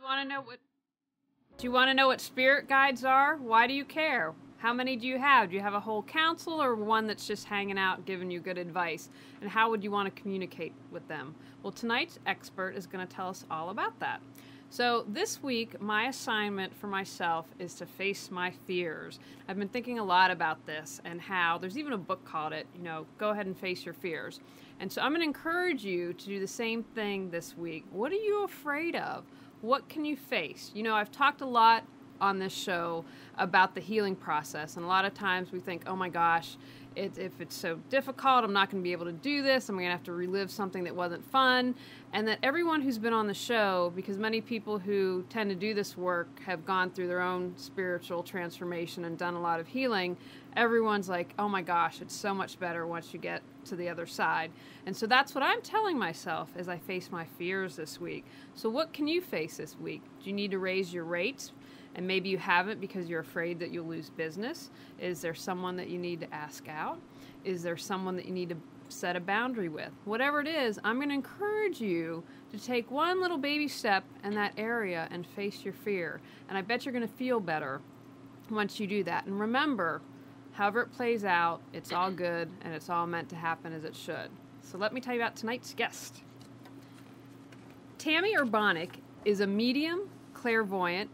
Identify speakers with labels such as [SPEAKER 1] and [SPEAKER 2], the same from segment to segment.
[SPEAKER 1] want to know what Do you want to know what spirit guides are? Why do you care? How many do you have? Do you have a whole council or one that's just hanging out giving you good advice? And how would you want to communicate with them? Well, tonight's expert is going to tell us all about that. So this week, my assignment for myself is to face my fears. I've been thinking a lot about this and how there's even a book called it, Go Ahead and Face Your Fears. And so I'm going to encourage you to do the same thing this week. What are you afraid of? What can you face? I've talked a lot on this show about the healing process, and a lot of times we think, oh my gosh, if it's so difficult, I'm not going to be able to do this, I'm going to have to relive something that wasn't fun. And that everyone who's been on the show, because many people who tend to do this work have gone through their own spiritual transformation and done a lot of healing, everyone's like, oh my gosh, it's so much better once you get to the other side. And so that's what I'm telling myself as I face my fears this week. So what can you face this week? Do you need to raise your rates? And maybe you haven't because you're afraid that you'll lose business. Is there someone that you need to ask out? Is there someone that you need to set a boundary with? Whatever it is, I'm going to encourage you to take one little baby step in that area and face your fear. And I bet you're going to feel better once you do that. And remember, however it plays out, it's all good and it's all meant to happen as it should. So let me tell you about tonight's guest. Tami Urbanek is a medium, clairvoyant,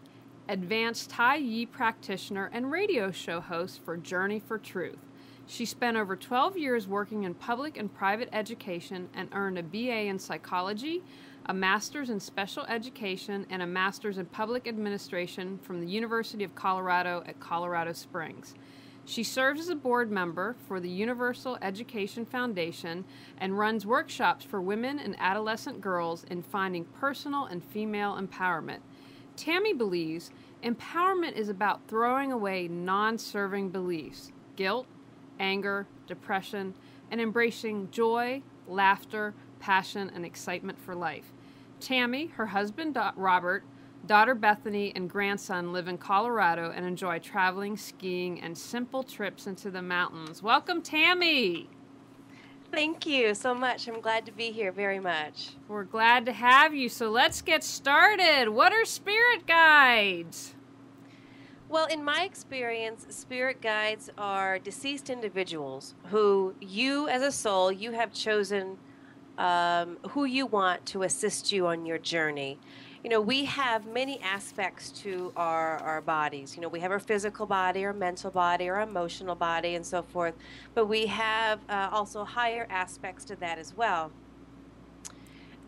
[SPEAKER 1] advanced Tai Chi practitioner and radio show host for Journey for Truth. She spent over 12 years working in public and private education and earned a BA in psychology, a master's in special education, and a master's in public administration from the University of Colorado at Colorado Springs. She serves as a board member for the Universal Education Foundation and runs workshops for women and adolescent girls in finding personal and female empowerment. Tami believes empowerment is about throwing away non-serving beliefs, guilt, anger, depression, and embracing joy, laughter, passion, and excitement for life. Tami, her husband Robert, daughter Bethany, and grandson live in Colorado and enjoy traveling, skiing, and simple trips into the mountains. Welcome, Tami!
[SPEAKER 2] Thank you so much. I'm glad to be here very much.
[SPEAKER 1] We're glad to have you. So let's get started. What are spirit guides?
[SPEAKER 2] Well, in my experience, spirit guides are deceased individuals who you as a soul, you have chosen who you want to assist you on your journey. We have many aspects to our bodies. We have our physical body, our mental body, our emotional body, and so forth. But we have also higher aspects to that as well.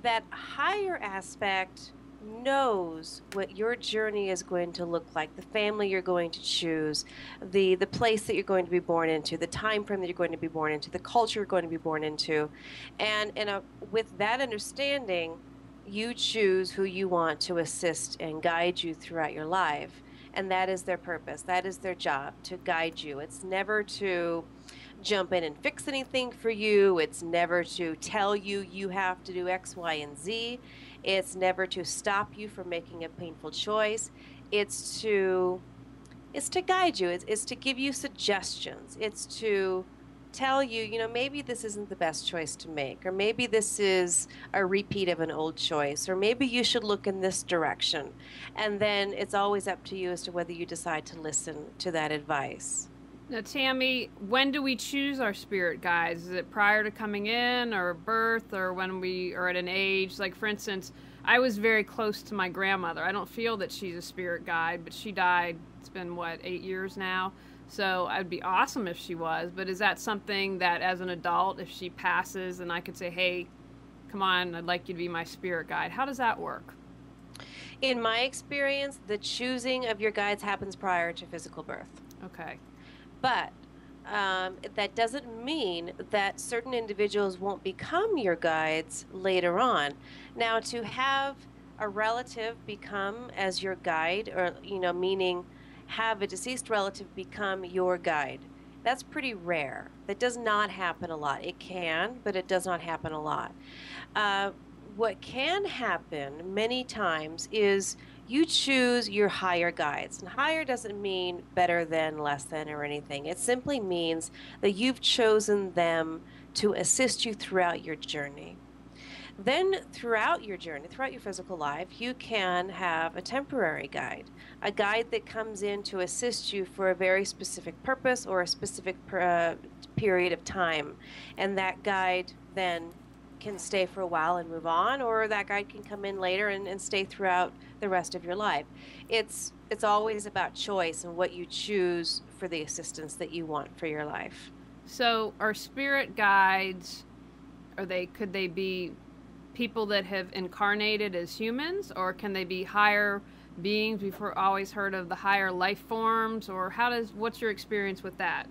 [SPEAKER 2] That higher aspect knows what your journey is going to look like, the family you're going to choose, the place that you're going to be born into, the time frame that you're going to be born into, the culture you're going to be born into. And with that understanding, you choose who you want to assist and guide you throughout your life. And that is their purpose. That is their job, to guide you. It's never to jump in and fix anything for you. It's never to tell you you have to do X, Y, and Z. It's never to stop you from making a painful choice. It's to guide you. It's to give you suggestions. It's to tell you, maybe this isn't the best choice to make, or maybe this is a repeat of an old choice, or maybe you should look in this direction. And then it's always up to you as to whether you decide to listen to that advice.
[SPEAKER 1] Now, Tami, when do we choose our spirit guides? Is it prior to coming in, or birth, or when we are at an age? Like, for instance, I was very close to my grandmother. I don't feel that she's a spirit guide, but she died, it's been, 8 years now? So it'd be awesome if she was, but is that something that as an adult, if she passes and I could say, hey, come on, I'd like you to be my spirit guide. How does that work?
[SPEAKER 2] In my experience, the choosing of your guides happens prior to physical birth.
[SPEAKER 1] Okay.
[SPEAKER 2] But that doesn't mean that certain individuals won't become your guides later on. Now, to have a relative become as your guide, or, meaning have a deceased relative become your guide, that's pretty rare. That does not happen a lot. It can, but it does not happen a lot. What can happen many times is you choose your higher guides. And higher doesn't mean better than, less than, or anything. It simply means that you've chosen them to assist you throughout your journey. Then throughout your journey, throughout your physical life, you can have a temporary guide, a guide that comes in to assist you for a very specific purpose or a specific period of time. And that guide then can stay for a while and move on, or that guide can come in later and stay throughout the rest of your life. It's always about choice and what you choose for the assistance that you want for your life.
[SPEAKER 1] So, are spirit guides, could they be people that have incarnated as humans, or can they be higher beings? We've always heard of the higher life forms, or what's your experience with that?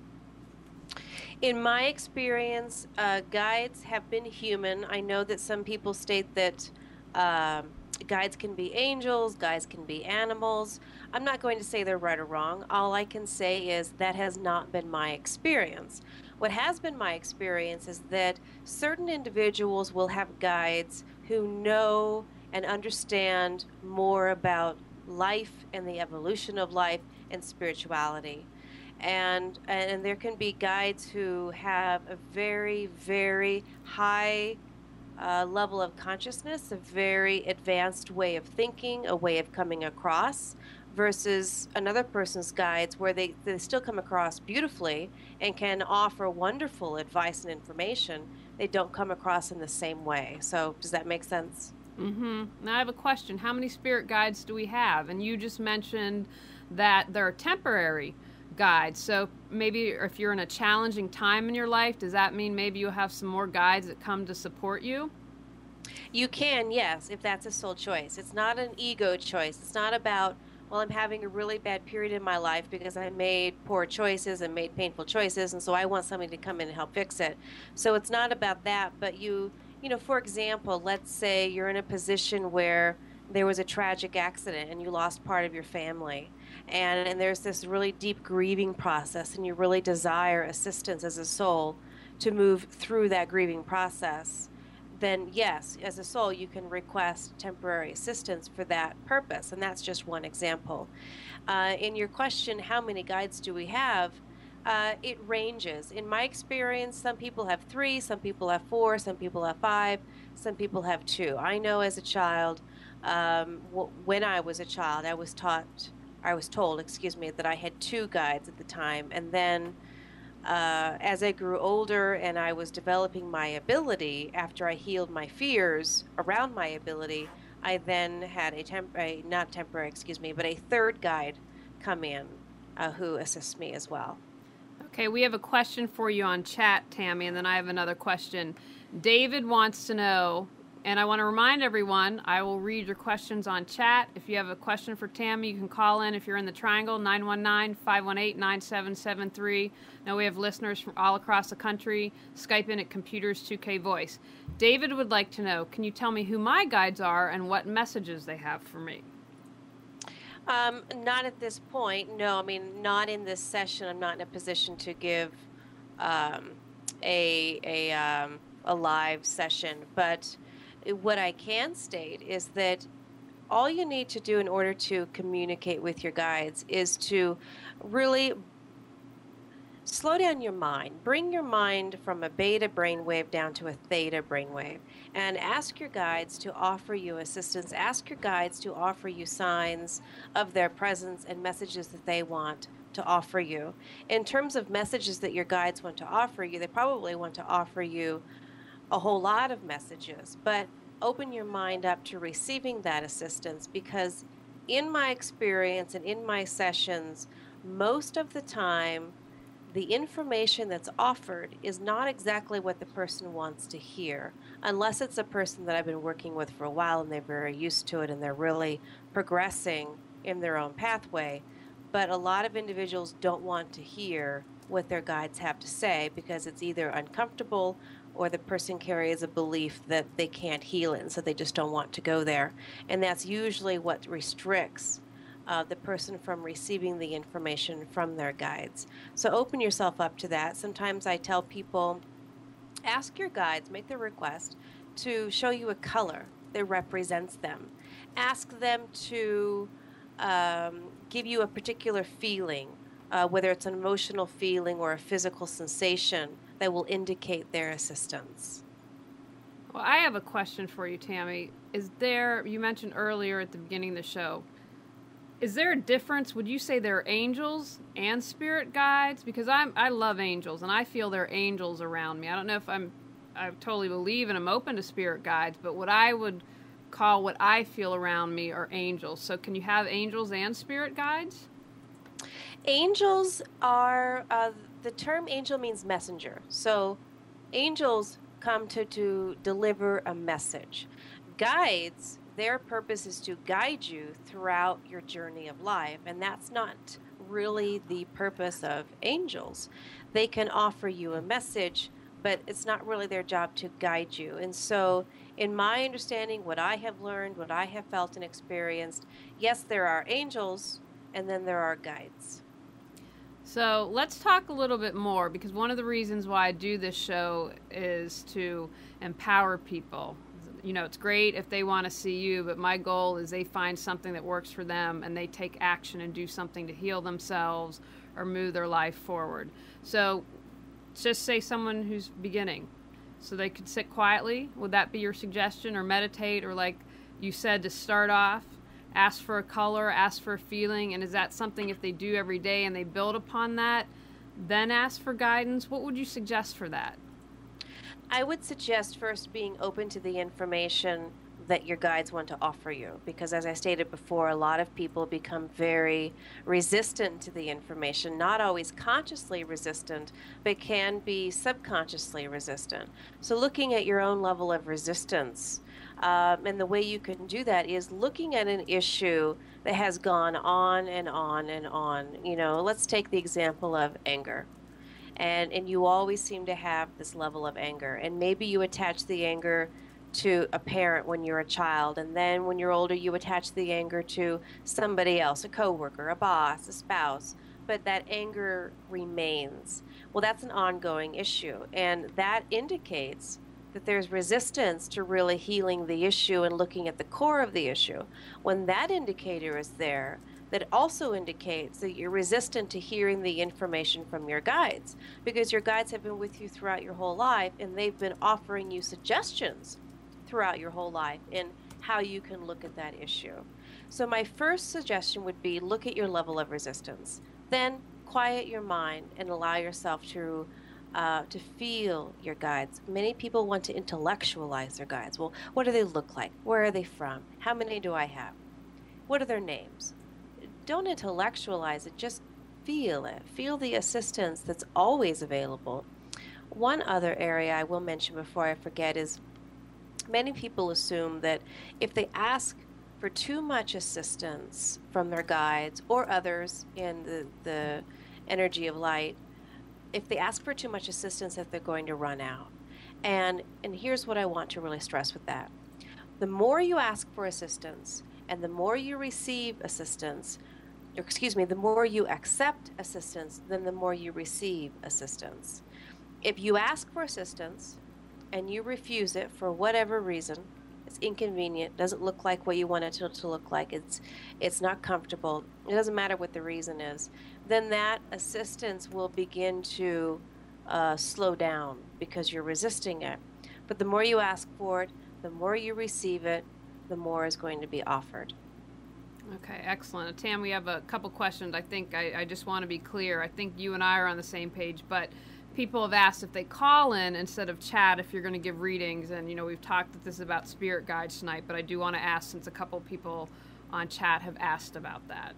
[SPEAKER 2] In my experience, guides have been human. I know that some people state that guides can be angels, guides can be animals. I'm not going to say they're right or wrong. All I can say is that has not been my experience. What has been my experience is that certain individuals will have guides who know and understand more about life and the evolution of life and spirituality. And there can be guides who have a very, very high level of consciousness, a very advanced way of thinking, a way of coming across, versus another person's guides where they still come across beautifully and can offer wonderful advice and information. They don't come across in the same way. So does that make sense?
[SPEAKER 1] Mm-hmm. Now I have a question. How many spirit guides do we have? And you just mentioned that they're temporary guides. So maybe if you're in a challenging time in your life, does that mean maybe you'll have some more guides that come to support you?
[SPEAKER 2] You can, yes, if that's a soul choice. It's not an ego choice. It's not about, well, I'm having a really bad period in my life because I made poor choices and made painful choices, and so I want somebody to come in and help fix it. So it's not about that, but for example, let's say you're in a position where there was a tragic accident and you lost part of your family, and there's this really deep grieving process, and you really desire assistance as a soul to move through that grieving process. Then yes, as a soul, you can request temporary assistance for that purpose. And that's just one example. In your question, how many guides do we have? It ranges. In my experience, some people have 3, some people have 4, some people have 5, some people have 2. I know as a child, when I was a child, I was told, that I had 2 guides at the time. And then as I grew older and I was developing my ability, after I healed my fears around my ability, I then had but a third guide come in who assists me as well.
[SPEAKER 1] Okay, we have a question for you on chat, Tami, and then I have another question. David wants to know, and I want to remind everyone, I will read your questions on chat. If you have a question for Tami, you can call in if you're in the Triangle, 919-518-9773. Now we have listeners from all across the country. Skype in at Computers 2K Voice. David would like to know, can you tell me who my guides are and what messages they have for me?
[SPEAKER 2] Not at this point. No, I mean, not in this session. I'm not in a position to give a live session, but what I can state is that all you need to do in order to communicate with your guides is to really slow down your mind. Bring your mind from a beta brainwave down to a theta brainwave, and ask your guides to offer you assistance. Ask your guides to offer you signs of their presence and messages that they want to offer you. In terms of messages that your guides want to offer you, they probably want to offer you a whole lot of messages, but open your mind up to receiving that assistance, because in my experience and in my sessions, most of the time, the information that's offered is not exactly what the person wants to hear, unless it's a person that I've been working with for a while and they're very used to it and they're really progressing in their own pathway. But a lot of individuals don't want to hear what their guides have to say because it's either uncomfortable or the person carries a belief that they can't heal it, and so they just don't want to go there. And that's usually what restricts the person from receiving the information from their guides. So open yourself up to that. Sometimes I tell people, ask your guides, make the request to show you a color that represents them. Ask them to give you a particular feeling, whether it's an emotional feeling or a physical sensation that will indicate their assistance.
[SPEAKER 1] Well, I have a question for you, Tami. You mentioned earlier at the beginning of the show, is there a difference? Would you say there are angels and spirit guides? Because I love angels, and I feel there are angels around me. I don't know if I totally believe and I'm open to spirit guides, but what I would call what I feel around me are angels. So can you have angels and spirit guides?
[SPEAKER 2] Angels are, the term angel means messenger. So angels come to deliver a message. Guides, their purpose is to guide you throughout your journey of life, and that's not really the purpose of angels. They can offer you a message, but it's not really their job to guide you. And so, in my understanding, what I have learned, what I have felt and experienced, yes, there are angels, and then there are guides.
[SPEAKER 1] So let's talk a little bit more, because one of the reasons why I do this show is to empower people. You know, it's great if they want to see you, but my goal is they find something that works for them and they take action and do something to heal themselves or move their life forward. So just say someone who's beginning, so they could sit quietly. Would that be your suggestion? Or meditate, or like you said, to start off, ask for a color, ask for a feeling? And is that something, if they do every day and they build upon that, then ask for guidance? What would you suggest for that?
[SPEAKER 2] I would suggest first being open to the information that your guides want to offer you, because as I stated before, a lot of people become very resistant to the information, not always consciously resistant, but can be subconsciously resistant. So looking at your own level of resistance, and the way you can do that is looking at an issue that has gone on and on and on. You know, let's take the example of anger. And you always seem to have this level of anger. And maybe you attach the anger to a parent when you're a child, and then when you're older you attach the anger to somebody else, a coworker, a boss, a spouse, but that anger remains. Well, that's an ongoing issue, and that indicates that there's resistance to really healing the issue and looking at the core of the issue. When that indicator is there, that also indicates that you're resistant to hearing the information from your guides, because your guides have been with you throughout your whole life, and they've been offering you suggestions throughout your whole life in how you can look at that issue. So my first suggestion would be look at your level of resistance. Then quiet your mind and allow yourself to feel your guides. Many people want to intellectualize their guides. Well, what do they look like? Where are they from? How many do I have? What are their names? Don't intellectualize it, just feel it. Feel the assistance that's always available. One other area I will mention before I forget is many people assume that if they ask for too much assistance from their guides or others in the energy of light, if they ask for too much assistance, that they're going to run out. And here's what I want to really stress with that. The more you ask for assistance and the more you receive assistance, or excuse me, the more you accept assistance, then the more you receive assistance. If you ask for assistance and you refuse it for whatever reason, it's inconvenient, doesn't look like what you want it to look like, it's not comfortable, it doesn't matter what the reason is, then that assistance will begin to slow down because you're resisting it. But the more you ask for it, the more you receive it, the more is going to be offered.
[SPEAKER 1] Okay, excellent. Tam, we have a couple questions. I think I just want to be clear. I think you and I are on the same page, but people have asked if they call in instead of chat if you're going to give readings. And, you know, we've talked that this is about spirit guides tonight, but I do want to ask, since a couple people on chat have asked about that.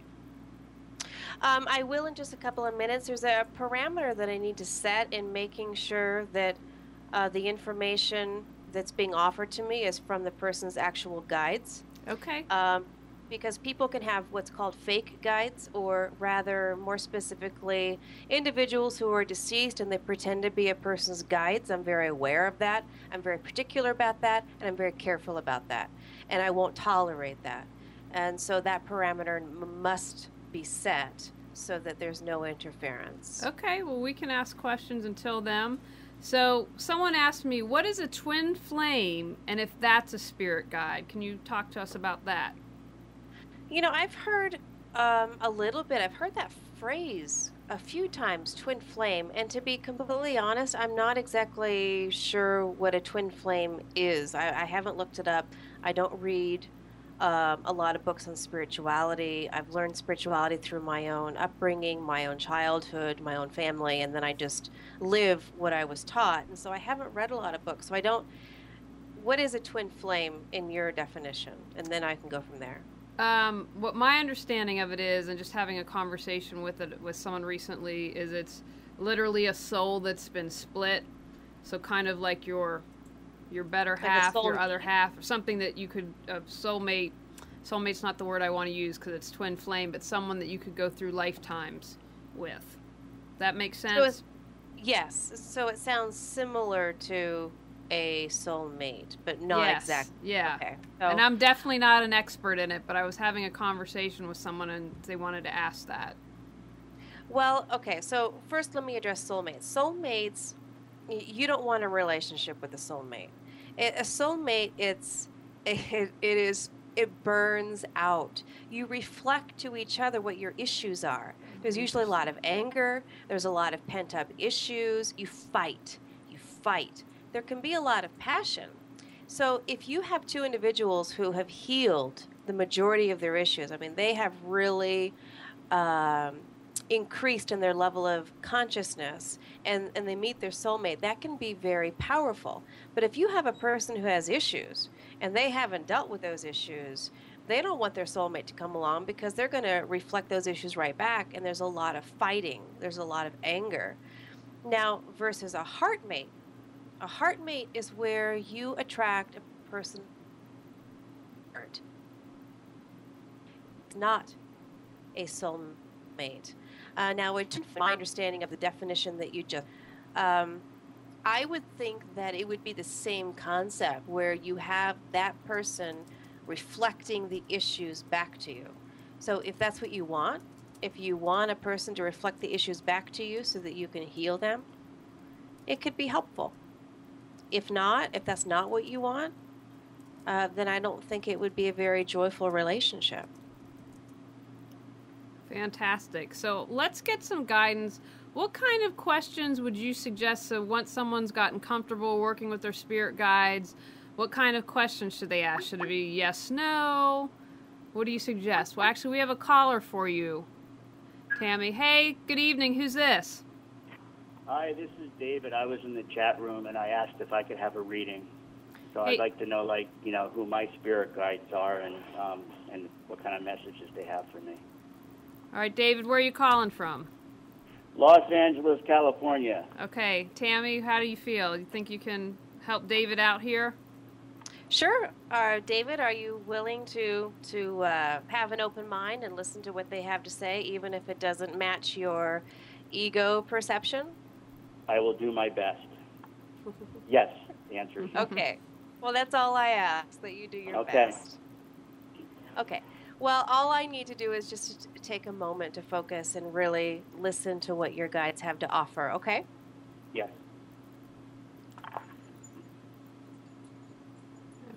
[SPEAKER 2] I will in just a couple of minutes. There's a parameter that I need to set in making sure that the information that's being offered to me is from the person's actual guides.
[SPEAKER 1] Okay.
[SPEAKER 2] Because people can have what's called fake guides, or rather, more specifically, individuals who are deceased and they pretend to be a person's guides. I'm very aware of that. I'm very particular about that, and I'm very careful about that. And I won't tolerate that. And so that parameter must be set so that there's no interference.
[SPEAKER 1] Okay, well, we can ask questions until then. So someone asked me, what is a twin flame, and if that's a spirit guide? Can you talk to us about that?
[SPEAKER 2] You know, I've heard a little bit. I've heard that phrase a few times twin flame, and to be completely honest, I'm not exactly sure what a twin flame is. I haven't looked it up. I don't read a lot of books on spirituality. I've learned spirituality through my own upbringing, my own childhood, my own family, and then I just live what I was taught. And so I haven't read a lot of books. So I don't. What is a twin flame in your definition? And then I can go from there.
[SPEAKER 1] What my understanding of it is, and just having a conversation with it with someone recently, is it's literally a soul that's been split. So kind of like your better
[SPEAKER 2] Like a
[SPEAKER 1] half,
[SPEAKER 2] soul.
[SPEAKER 1] your other half, or something that you could soulmate. Soulmate's not the word I want to use because it's twin flame, but someone that you could go through lifetimes with. That makes sense.
[SPEAKER 2] So yes. So it sounds similar to a soulmate, but not
[SPEAKER 1] Yes.
[SPEAKER 2] exactly.
[SPEAKER 1] Yeah.
[SPEAKER 2] Okay. So,
[SPEAKER 1] And I'm definitely not an expert in it, but I was having a conversation with someone and they wanted to ask that.
[SPEAKER 2] well, okay. So first, let me address soulmates. Soulmates, you don't want a relationship with a soulmate. A soulmate, it burns out. You reflect to each other what your issues are. There's usually a lot of anger. There's a lot of pent up issues. You fight. You fight. There can be a lot of passion. So if you have two individuals who have healed the majority of their issues, I mean, they have really um, increased in their level of consciousness and they meet their soulmate, that can be very powerful. But if you have a person who has issues and they haven't dealt with those issues, they don't want their soulmate to come along because they're going to reflect those issues right back. And there's a lot of fighting, there's a lot of anger. Now, versus a heartmate is where you attract a person. It's not a soulmate. Now, my understanding of the definition that you just, I would think that it would be the same concept where you have that person reflecting the issues back to you. So if that's what you want, if you want a person to reflect the issues back to you so that you can heal them, it could be helpful. If not, if that's not what you want, then I don't think it would be a very joyful relationship.
[SPEAKER 1] Fantastic. So let's get some guidance. What kind of questions would you suggest? So once someone's gotten comfortable working with their spirit guides, what kind of questions should they ask? Should it be yes, no? What do you suggest? Well, actually, we have a caller for you, Tami. Hey, good evening. Who's this?
[SPEAKER 3] Hi, this is David. I was in the chat room and I asked if I could have a reading. So
[SPEAKER 1] Hey.
[SPEAKER 3] I'd like to know, who my spirit guides are and what kind of messages they have for me.
[SPEAKER 1] All right, David, where are you calling from?
[SPEAKER 3] Los Angeles, California.
[SPEAKER 1] Okay, Tami, how do you feel? You think you can help David out here?
[SPEAKER 2] Sure. David, are you willing to have an open mind and listen to what they have to say, even if it doesn't match your ego perception?
[SPEAKER 3] I will do my best. Yes, the answer is yes.
[SPEAKER 2] Okay. Well, that's all I ask, that you do your
[SPEAKER 3] Okay.
[SPEAKER 2] best. Okay. Well, all I need to do is just take a moment to focus and really listen to what your guides have to offer, okay?
[SPEAKER 3] Yes.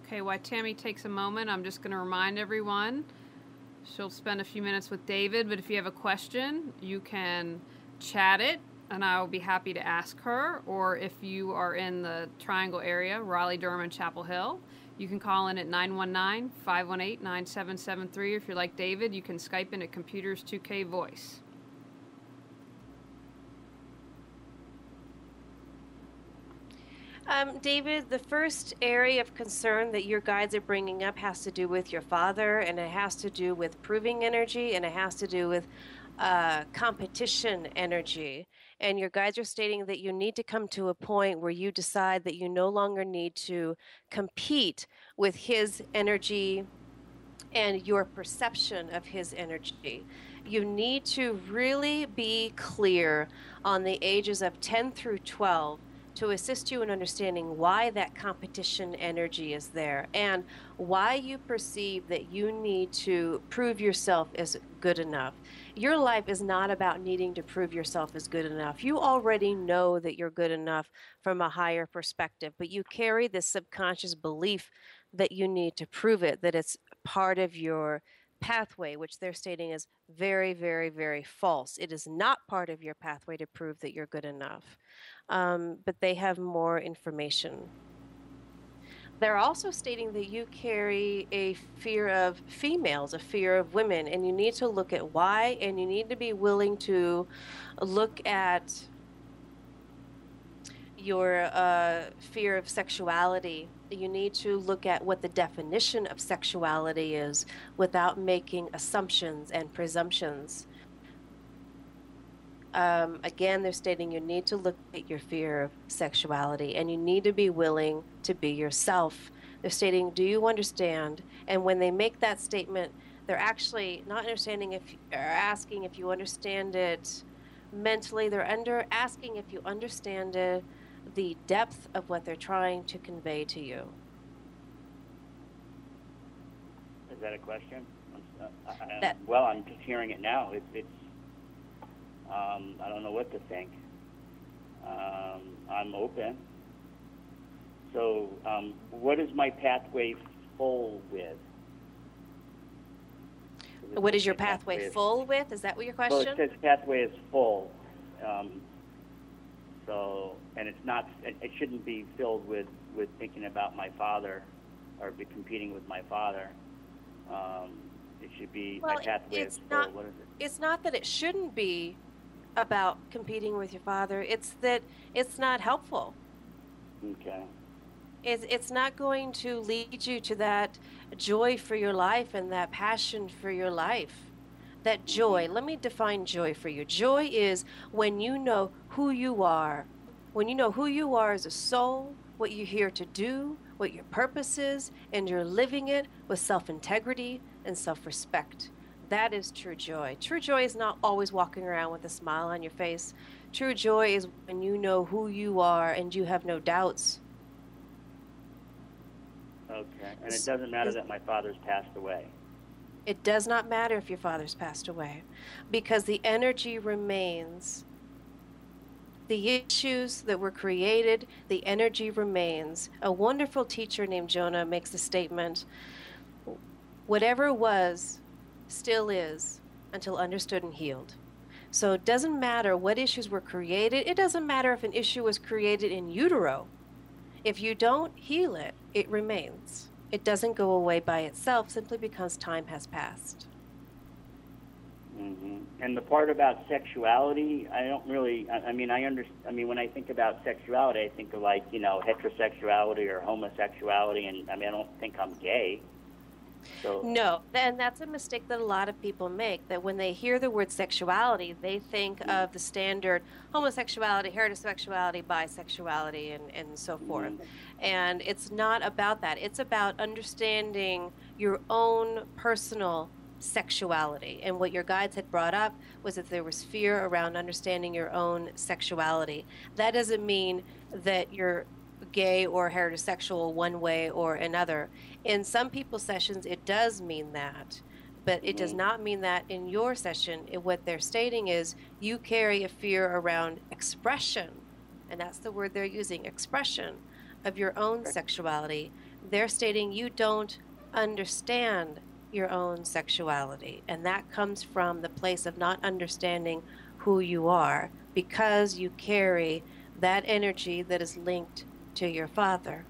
[SPEAKER 1] Okay, while Tami takes a moment, I'm just going to remind everyone she'll spend a few minutes with David, but if you have a question, you can chat it, and I'll be happy to ask her. Or if you are in the Triangle area, Raleigh, Durham, and Chapel Hill, you can call in at 919-518-9773. If you're like David, you can Skype in at Computers 2K Voice.
[SPEAKER 2] David, the first area of concern that your guides are bringing up has to do with your father, and it has to do with proving energy, and it has to do with competition energy. And your guides are stating that you need to come to a point where you decide that you no longer need to compete with his energy and your perception of his energy. You need to really be clear on the ages of 10 through 12 to assist you in understanding why that competition energy is there and why you perceive that you need to prove yourself as good enough. Your life is not about needing to prove yourself as good enough. You already know that you're good enough from a higher perspective, but you carry this subconscious belief that you need to prove it, that it's part of your pathway, which they're stating is very, very, very false. It is not part of your pathway to prove that you're good enough. But they have more information. They're also stating that you carry a fear of females, a fear of women, and you need to look at why, and you need to be willing to look at your fear of sexuality. You need to look at what the definition of sexuality is without making assumptions and presumptions. Again, they're stating you need to look at your fear of sexuality and you need to be willing to be yourself. They're stating, do you understand? And when they make that statement, they're actually not understanding if, or asking if you understand it mentally. They're asking if you understand it, the depth of what they're trying to convey to you.
[SPEAKER 3] Is that a question? Well, I'm just hearing it now. It's I don't know what to think. I'm open. So, what is my pathway full with?
[SPEAKER 2] What is your pathway full with? Is that what your question?
[SPEAKER 3] Well, it says pathway is full. So, and it's not. It shouldn't be filled with thinking about my father, or be competing with my father. It should be my pathway is full. What is it?
[SPEAKER 2] It's not that it shouldn't be about competing with your father. It's that it's not helpful.
[SPEAKER 3] Okay.
[SPEAKER 2] It's not going to lead you to that joy for your life and that passion for your life. That joy, let me define joy for you. Joy is when you know who you are. When you know who you are as a soul, what you're here to do, what your purpose is, and you're living it with self-integrity and self-respect. That is true joy. True joy is not always walking around with a smile on your face. True joy is when you know who you are and you have no doubts.
[SPEAKER 3] Okay. And it doesn't matter that my father's passed away.
[SPEAKER 2] It does not matter if your father's passed away, because the energy remains. The issues that were created, the energy remains. A wonderful teacher named Jonah makes a statement, whatever was, still is, until understood and healed. So it doesn't matter what issues were created. It doesn't matter if an issue was created in utero. If you don't heal it, it remains. It doesn't go away by itself simply because time has passed.
[SPEAKER 3] Mm-hmm. And the part about sexuality, I don't really, I mean, when I think about sexuality, I think of like, heterosexuality or homosexuality, and I don't think I'm gay. So.
[SPEAKER 2] No, and that's a mistake that a lot of people make, that when they hear the word sexuality, they think of the standard homosexuality, heterosexuality, bisexuality, and so forth. And it's not about that. It's about understanding your own personal sexuality. And what your guides had brought up was that there was fear around understanding your own sexuality. That doesn't mean that you're gay or heterosexual one way or another. In some people's sessions, it does mean that, but it does not mean that in your session. What they're stating is you carry a fear around expression, and that's the word they're using, expression of your own sexuality. They're stating you don't understand your own sexuality, and that comes from the place of not understanding who you are, because you carry that energy that is linked to your father.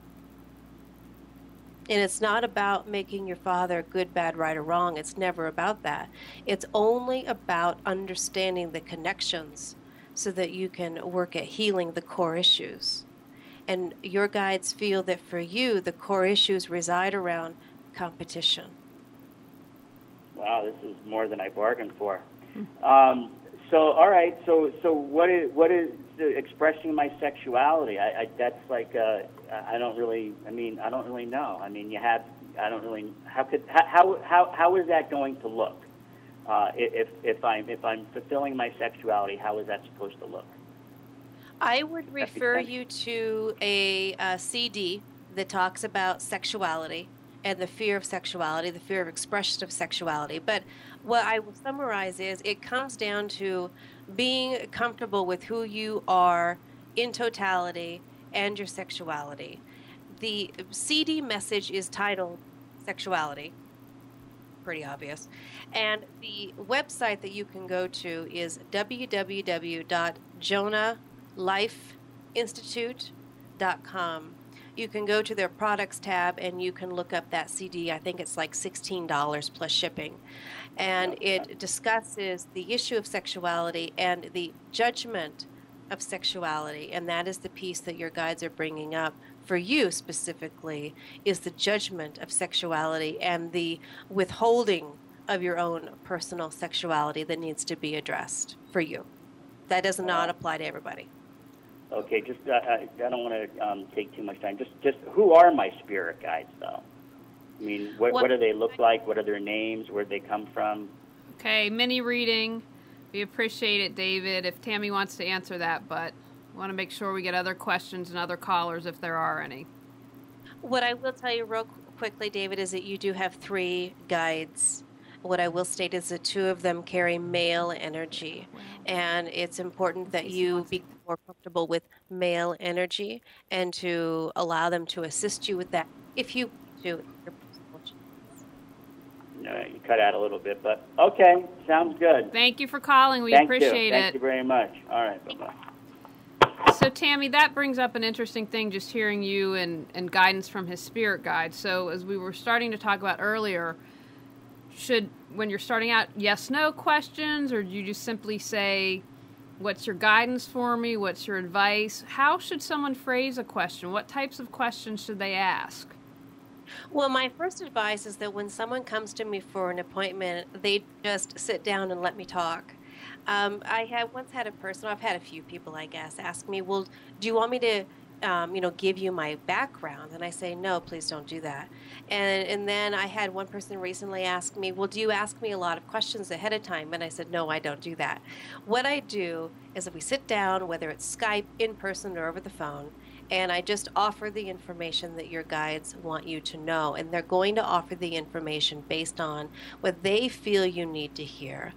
[SPEAKER 2] And it's not about making your father good, bad, right, or wrong. It's never about that. It's only about understanding the connections so that you can work at healing the core issues. And your guides feel that for you, the core issues reside around competition.
[SPEAKER 3] Wow, this is more than I bargained for. So, all right. So what is expressing my sexuality? That's like I don't really know. How is that going to look? If I'm fulfilling my sexuality, how is that supposed to look?
[SPEAKER 2] I would refer you to a CD that talks about sexuality and the fear of sexuality, the fear of expression of sexuality. But what I will summarize is it comes down to being comfortable with who you are in totality and your sexuality. The CD message is titled Sexuality. pretty obvious. And the website that you can go to is www.jonalifeinstitute.com. You can go to their products tab and you can look up that CD. I think it's like $16 plus shipping. And it discusses the issue of sexuality and the judgment of sexuality. And that is the piece that your guides are bringing up for you specifically, is the judgment of sexuality and the withholding of your own personal sexuality that needs to be addressed for you. That does not apply to everybody.
[SPEAKER 3] Okay, just I don't want to take too much time. Just who are my spirit guides, though? I mean, what do they look like? What are their names? Where they come from?
[SPEAKER 1] Okay, mini reading. We appreciate it, David, if Tami wants to answer that, but we want to make sure we get other questions and other callers if there are any.
[SPEAKER 2] What I will tell you real quickly, David, is that you do have 3 guides. What I will state is that 2 of them carry male energy. Wow. And it's important that you be more comfortable with male energy and to allow them to assist you with that if you do.
[SPEAKER 3] No, you cut out a little bit, but okay, sounds good.
[SPEAKER 1] Thank you for calling. We appreciate it.
[SPEAKER 3] Thank you very much. All right, bye-bye.
[SPEAKER 1] So, Tami, that brings up an interesting thing, just hearing you and guidance from his spirit guide. So, as we were starting to talk about earlier, when you're starting out, yes-no questions, or do you just simply say, what's your guidance for me? What's your advice? How should someone phrase a question? What types of questions should they ask?
[SPEAKER 2] Well, my first advice is that when someone comes to me for an appointment, they just sit down and let me talk. I once had a person, I've had a few people, I guess, ask me, well, do you want me to, give you my background? And I say, no, please don't do that. And then I had one person recently ask me, well, do you ask me a lot of questions ahead of time? And I said, no, I don't do that. What I do is that we sit down, whether it's Skype, in person, or over the phone, and I just offer the information that your guides want you to know. And they're going to offer the information based on what they feel you need to hear.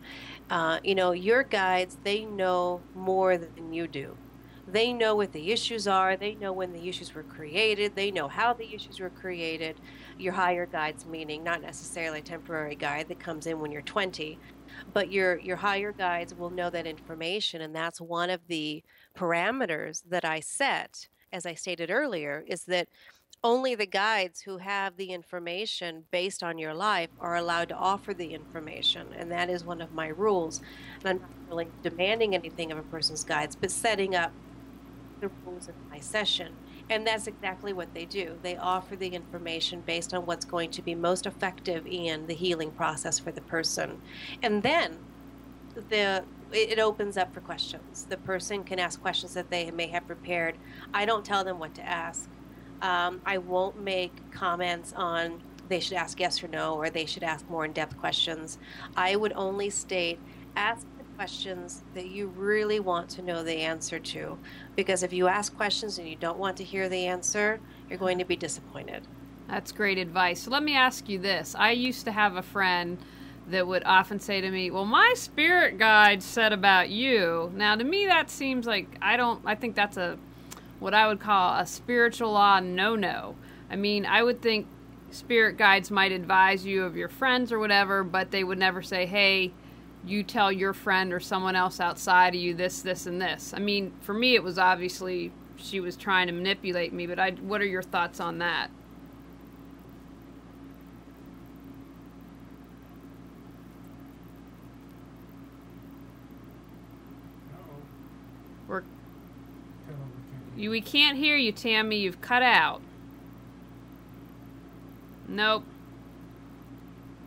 [SPEAKER 2] Your guides, they know more than you do. They know what the issues are. They know when the issues were created. They know how the issues were created. Your higher guides, meaning not necessarily a temporary guide that comes in when you're 20, but your higher guides will know that information. And that's one of the parameters that I set, as I stated earlier, is that only the guides who have the information based on your life are allowed to offer the information. And that is one of my rules. And I'm not really demanding anything of a person's guides, but setting up the rules of my session. And that's exactly what they do. They offer the information based on what's going to be most effective in the healing process for the person. And then it opens up for questions. The person can ask questions that they may have prepared. I don't tell them what to ask. I won't make comments on they should ask yes or no, or they should ask more in-depth questions. I would only state, ask the questions that you really want to know the answer to. Because if you ask questions and you don't want to hear the answer, you're going to be disappointed.
[SPEAKER 1] That's great advice. So let me ask you this. I used to have a friend that would often say to me, well, my spirit guide said about you. Now, to me, that seems like, I think that's what I would call a spiritual law no-no. I mean, I would think spirit guides might advise you of your friends or whatever, but they would never say, hey, you tell your friend or someone else outside of you this, this, and this. I mean, for me, it was obviously she was trying to manipulate me, but what are your thoughts on that? We can't hear you, Tami. You've cut out. Nope.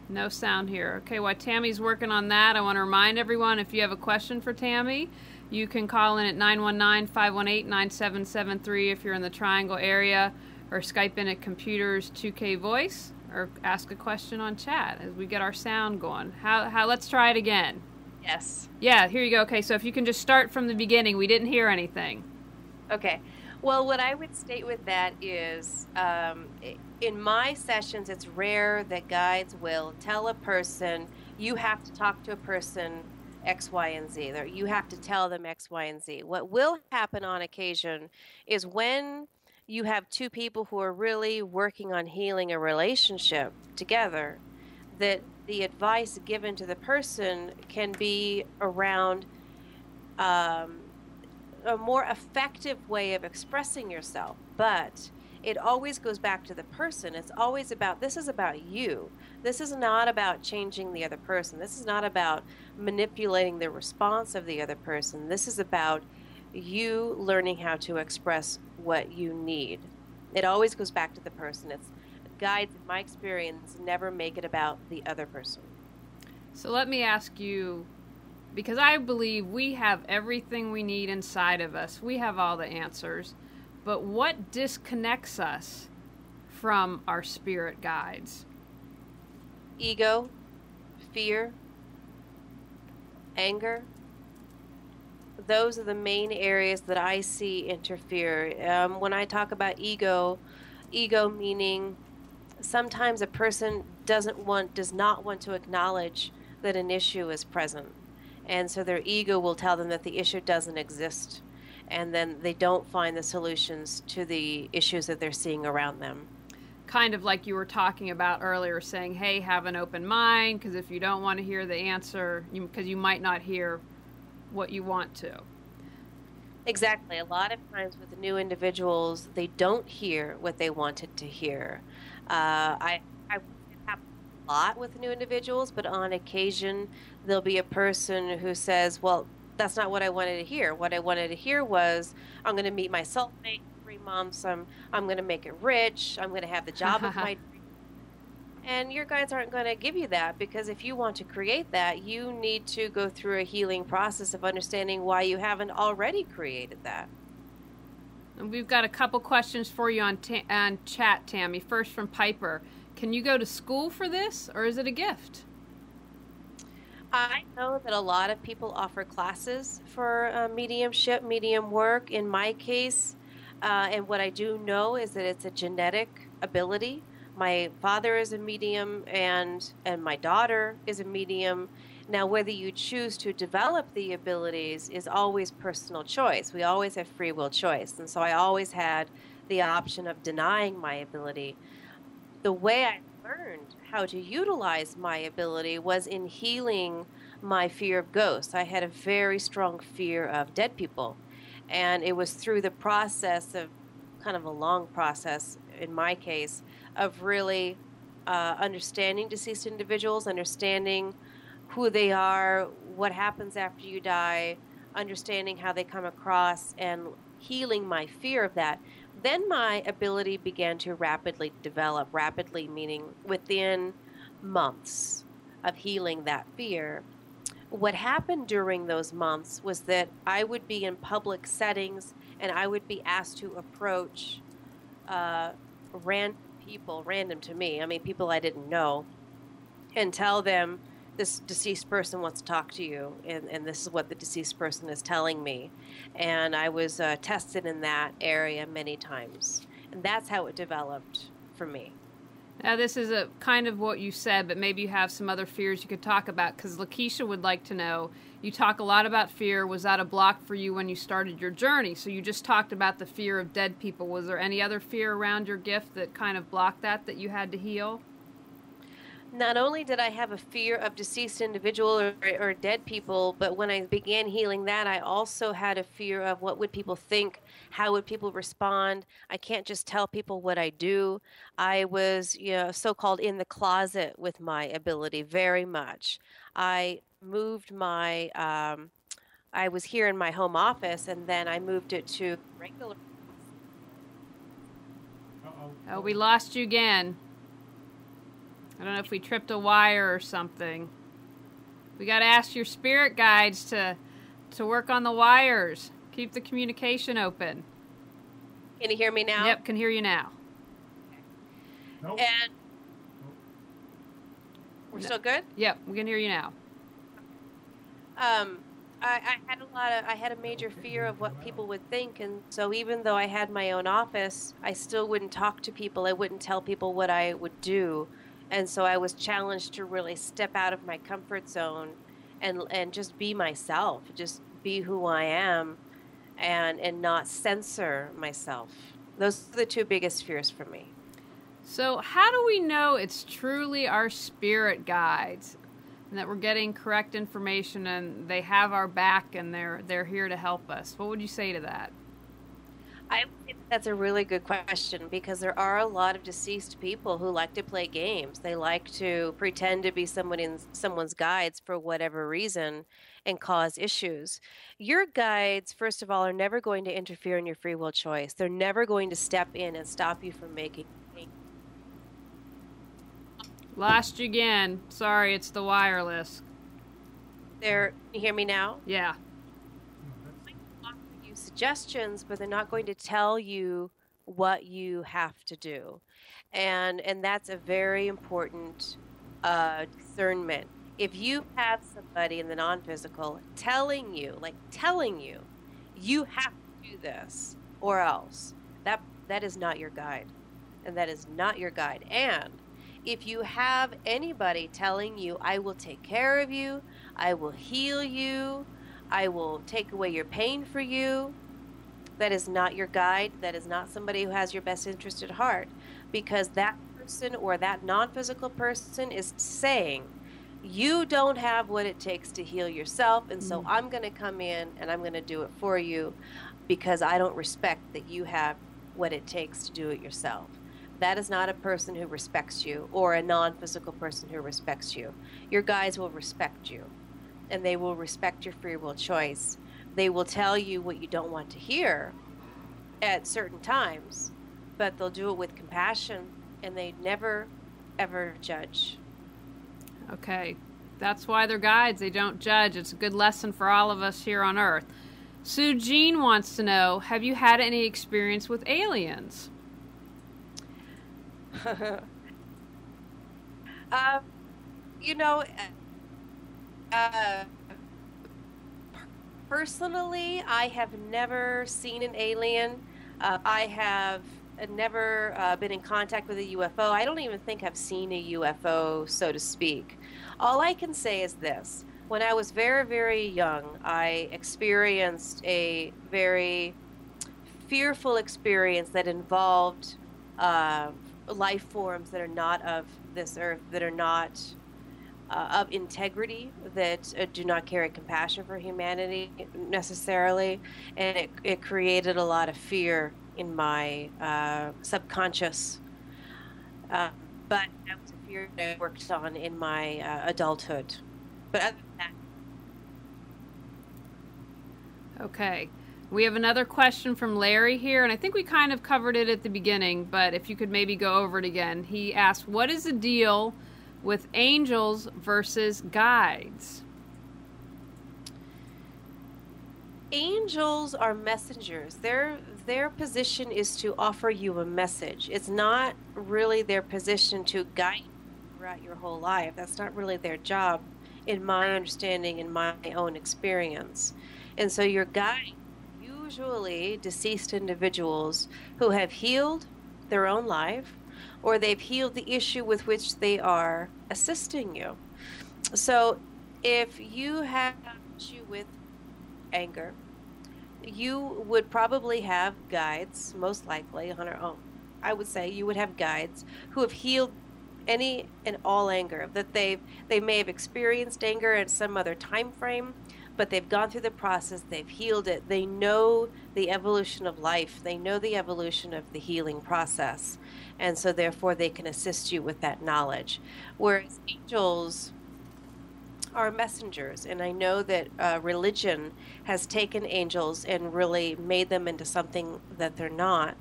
[SPEAKER 1] No sound here. Okay, while Tammy's working on that, I want to remind everyone, if you have a question for Tami, you can call in at 919-518-9773 if you're in the Triangle area, or Skype in at Computers 2K Voice, or ask a question on chat as we get our sound going. Let's try it again.
[SPEAKER 2] Yes.
[SPEAKER 1] Yeah, here you go. Okay, so if you can just start from the beginning. We didn't hear anything.
[SPEAKER 2] Okay. Well, what I would state with that is, in my sessions, it's rare that guides will tell a person, you have to talk to a person X, Y, and Z. Or you have to tell them X, Y, and Z. What will happen on occasion is when you have 2 people who are really working on healing a relationship together, that the advice given to the person can be around a more effective way of expressing yourself. But it always goes back to the person. It's always about, this is about you. This is not about changing the other person. This is not about manipulating the response of the other person. This is about you learning how to express what you need. It always goes back to the person. It's guides, in my experience, never make it about the other person.
[SPEAKER 1] So let me ask you, because I believe we have everything we need inside of us. We have all the answers. But what disconnects us from our spirit guides?
[SPEAKER 2] Ego, fear, anger. Those are the main areas that I see interfere. When I talk about ego meaning sometimes a person does not want to acknowledge that an issue is present. And so their ego will tell them that the issue doesn't exist. And then they don't find the solutions to the issues that they're seeing around them.
[SPEAKER 1] Kind of like you were talking about earlier, saying, hey, have an open mind, because if you don't want to hear the answer, because you might not hear what you want to.
[SPEAKER 2] Exactly. A lot of times with the new individuals, they don't hear what they wanted to hear. I have a lot with new individuals, but on occasion, there'll be a person who says, well, that's not what I wanted to hear. What I wanted to hear was, I'm going to meet my soulmate in 3 months. I'm going to make it rich. I'm going to have the job of my dreams. And your guides aren't going to give you that, because if you want to create that, you need to go through a healing process of understanding why you haven't already created that.
[SPEAKER 1] And we've got a couple questions for you on chat, Tammy. First from Piper. Can you go to school for this, or is it a gift?
[SPEAKER 2] I know that a lot of people offer classes for mediumship, medium work. In my case, and what I do know is that it's a genetic ability. My father is a medium, and my daughter is a medium. Now, whether you choose to develop the abilities is always personal choice. We always have free will choice. And so I always had the option of denying my ability. The way I learned how to utilize my ability was in healing my fear of ghosts. I had a very strong fear of dead people. And it was through the process of, kind of a long process in my case, of really understanding deceased individuals, understanding who they are, what happens after you die, understanding how they come across, and healing my fear of that. Then my ability began to rapidly develop, rapidly meaning within months of healing that fear. What happened during those months was that I would be in public settings and I would be asked to approach random people, random to me, I mean people I didn't know, and tell them, this deceased person wants to talk to you, and this is what the deceased person is telling me. And I was tested in that area many times. And that's how it developed for me.
[SPEAKER 1] Now, this is a kind of what you said, but maybe you have some other fears you could talk about, because Lakeisha would like to know, you talk a lot about fear. Was that a block for you when you started your journey? So you just talked about the fear of dead people. Was there any other fear around your gift that kind of blocked that you had to heal?
[SPEAKER 2] Not only did I have a fear of deceased individual or dead people, but when I began healing that, I also had a fear of what would people think, how would people respond. I can't just tell people what I do. I was, so-called in the closet with my ability very much. I moved my, I was here in my home office, and then I moved it to regular.
[SPEAKER 1] Oh, we lost you again. I don't know if we tripped a wire or something. We got to ask your spirit guides to work on the wires. Keep the communication open.
[SPEAKER 2] Can you hear me now?
[SPEAKER 1] Yep, can hear you now.
[SPEAKER 2] Okay.
[SPEAKER 4] Nope.
[SPEAKER 2] And we're still good?
[SPEAKER 1] Yep, we can hear you now.
[SPEAKER 2] I had a major fear of what people would think, and so even though I had my own office, I still wouldn't talk to people. I wouldn't tell people what I would do. And so I was challenged to really step out of my comfort zone and just be myself, just be who I am, and not censor myself. Those are the two biggest fears for me.
[SPEAKER 1] So how do we know it's truly our spirit guides and that we're getting correct information and they have our back and they're here to help us? What would you say to that?
[SPEAKER 2] I think that's a really good question because there are a lot of deceased people who like to play games. They like to pretend to be someone in someone's guides for whatever reason and cause issues. Your guides, first of all, are never going to interfere in your free will choice. They're never going to step in and stop you from making.
[SPEAKER 1] Lost you again. Sorry, it's the wireless.
[SPEAKER 2] You hear me now?
[SPEAKER 1] Yeah.
[SPEAKER 2] You suggestions, but they're not going to tell you what you have to do, and that's a very important discernment. If you have somebody in the non-physical telling you, you have to do this or else, that is not your guide, and that is not your guide. And if you have anybody telling you, I will take care of you, I will heal you, I will take away your pain for you, that is not your guide. That is not somebody who has your best interest at heart, because that person or that non-physical person is saying, you don't have what it takes to heal yourself, and so I'm going to come in and I'm going to do it for you because I don't respect that you have what it takes to do it yourself. That is not a person who respects you or a non-physical person who respects you. Your guides will respect you, and they will respect your free will choice. They will tell you what you don't want to hear at certain times, but they'll do it with compassion, and they never, ever judge.
[SPEAKER 1] Okay. That's why they're guides. They don't judge. It's a good lesson for all of us here on Earth. Sue Jean wants to know, have you had any experience with aliens?
[SPEAKER 2] You know, personally, I have never seen an alien. I have never been in contact with a UFO. I don't even think I've seen a UFO, so to speak. All I can say is this. When I was very, very young, I experienced a very fearful experience that involved life forms that are not of this earth, that are not of integrity, that do not carry compassion for humanity necessarily, and it created a lot of fear in my subconscious. But that was a fear that I worked on in my adulthood. But other than that.
[SPEAKER 1] Okay. We have another question from Larry here, and I think we kind of covered it at the beginning, but if you could maybe go over it again. He asked, what is the deal with angels versus guides?
[SPEAKER 2] Angels are messengers. Their position is to offer you a message. It's not really their position to guide you throughout your whole life. That's not really their job, in my understanding, in my own experience. And so your guide, usually deceased individuals who have healed their own life, or they've healed the issue with which they are assisting you. So if you have an issue with anger, you would probably have guides, most likely on our own. I would say you would have guides who have healed any and all anger, that they may have experienced anger at some other time frame, but they've gone through the process, they've healed it, they know the evolution of life, they know the evolution of the healing process, and so therefore they can assist you with that knowledge. Whereas angels are messengers, and I know that religion has taken angels and really made them into something that they're not.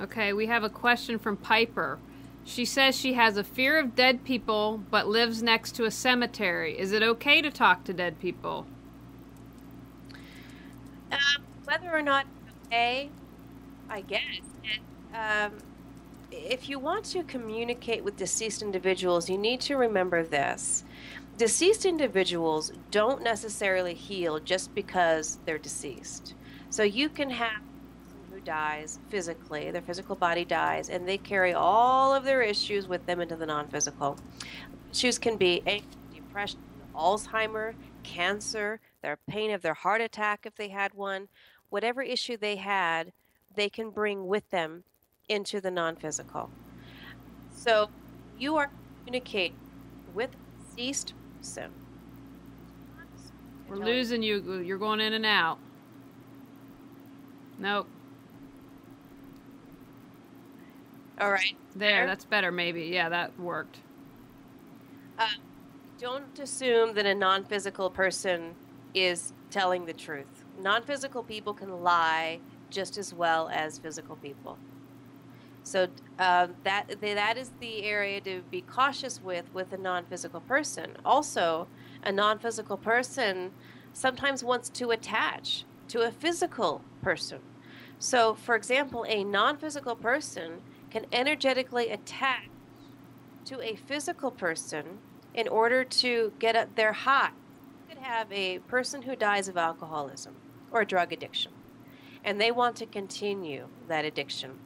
[SPEAKER 1] Okay, we have a question from Piper. She says she has a fear of dead people, but lives next to a cemetery. Is it okay to talk to dead people?
[SPEAKER 2] Whether or not it's okay, I guess. If you want to communicate with deceased individuals, you need to remember this. Deceased individuals don't necessarily heal just because they're deceased. So you can have dies physically, their physical body dies, and they carry all of their issues with them into the non-physical. Issues can be depression, Alzheimer, cancer, their pain of their heart attack if they had one. Whatever issue they had, they can bring with them into the non-physical. So you are communicating with a deceased person.
[SPEAKER 1] We're losing you. You're going in and out. Nope.
[SPEAKER 2] All right.
[SPEAKER 1] There, that's better maybe. Yeah, that worked.
[SPEAKER 2] Don't assume that a non-physical person is telling the truth. Non-physical people can lie just as well as physical people. So that is the area to be cautious with a non-physical person. Also, a non-physical person sometimes wants to attach to a physical person. So, for example, a non-physical person can energetically attach to a physical person in order to get their high. You could have a person who dies of alcoholism or drug addiction, and they want to continue that addiction.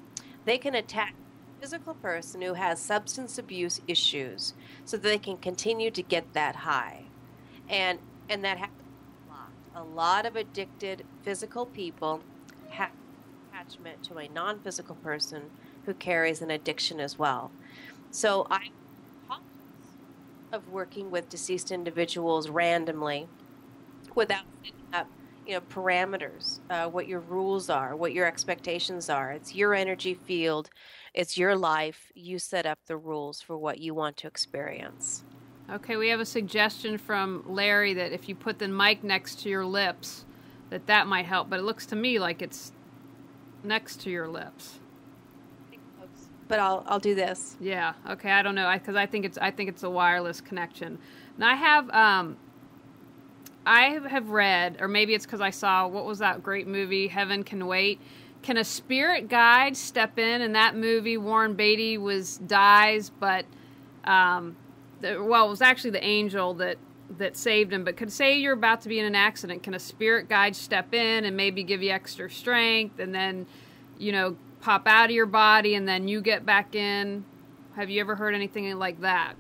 [SPEAKER 2] They can attack a physical person who has substance abuse issues so that they can continue to get that high. And that happens a lot. A lot of addicted physical people have attachment to a non-physical person who carries an addiction as well. So I'm cautious of working with deceased individuals randomly without setting up parameters, what your rules are, what your expectations are. It's your energy field, it's your life. You set up the rules for what you want to experience.
[SPEAKER 1] Okay, we have a suggestion from Larry that if you put the mic next to your lips, that might help. But it looks to me like it's next to your lips.
[SPEAKER 2] But I'll do this.
[SPEAKER 1] Yeah. Okay. I don't know because I think it's a wireless connection. And I have read, or maybe it's because I saw, what was that great movie, Heaven Can Wait? Can a spirit guide step in? In that movie, Warren Beatty dies, but it was actually the angel that saved him. But could say you're about to be in an accident, can a spirit guide step in and maybe give you extra strength, and then pop out of your body and then you get back in? Have you ever heard anything like that?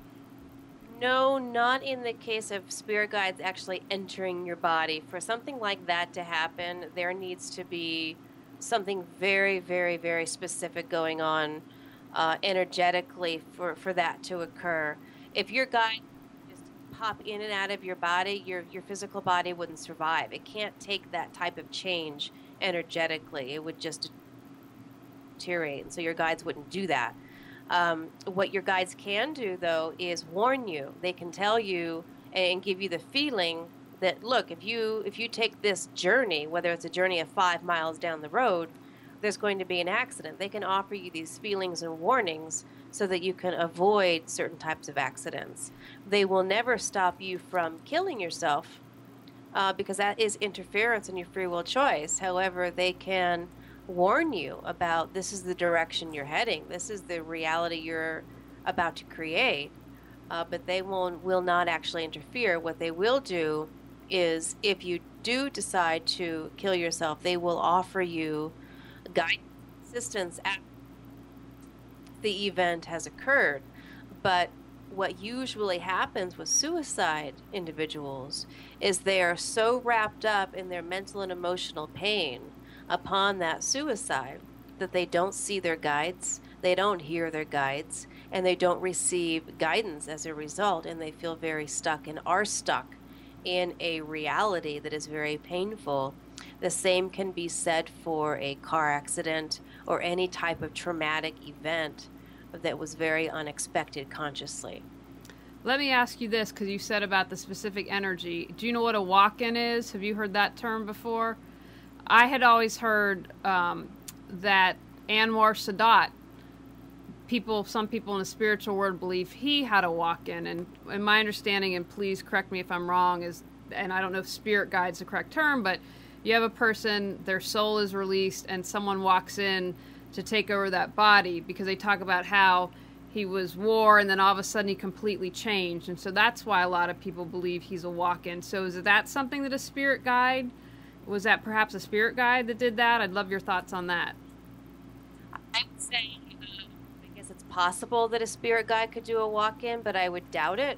[SPEAKER 2] No, not in the case of spirit guides actually entering your body. For something like that to happen, there needs to be something very, very, very specific going on energetically for that to occur. If your guide just pop in and out of your body, your physical body wouldn't survive. It can't take that type of change energetically. It would just deteriorate. So your guides wouldn't do that. What your guides can do, though, is warn you. They can tell you and give you the feeling that, look, if you take this journey, whether it's a journey of 5 miles down the road, there's going to be an accident. They can offer you these feelings and warnings so that you can avoid certain types of accidents. They will never stop you from killing yourself because that is interference in your free will choice. However, they can warn you about, this is the direction you're heading, this is the reality you're about to create, but they will not actually interfere. What they will do is, if you do decide to kill yourself, they will offer you guidance, assistance after the event has occurred. But what usually happens with suicide individuals is they are so wrapped up in their mental and emotional pain upon that suicide that they don't see their guides, they don't hear their guides, and they don't receive guidance as a result, and they feel very stuck and are stuck in a reality that is very painful. The same can be said for a car accident or any type of traumatic event that was very unexpected consciously.
[SPEAKER 1] Let me ask you this, because you said about the specific energy. Do you know what a walk-in is? Have you heard that term before? I had always heard that Anwar Sadat, some people in the spiritual world believe he had a walk-in. And my understanding, and please correct me if I'm wrong, is, and I don't know if spirit guide's the correct term, but you have a person, their soul is released, and someone walks in to take over that body, because they talk about how he was war and then all of a sudden he completely changed. And so that's why a lot of people believe he's a walk-in. So is that something that a spirit guide, was that perhaps a spirit guide that did that? I'd love your thoughts on that.
[SPEAKER 2] I would say, I guess it's possible that a spirit guide could do a walk-in, but I would doubt it.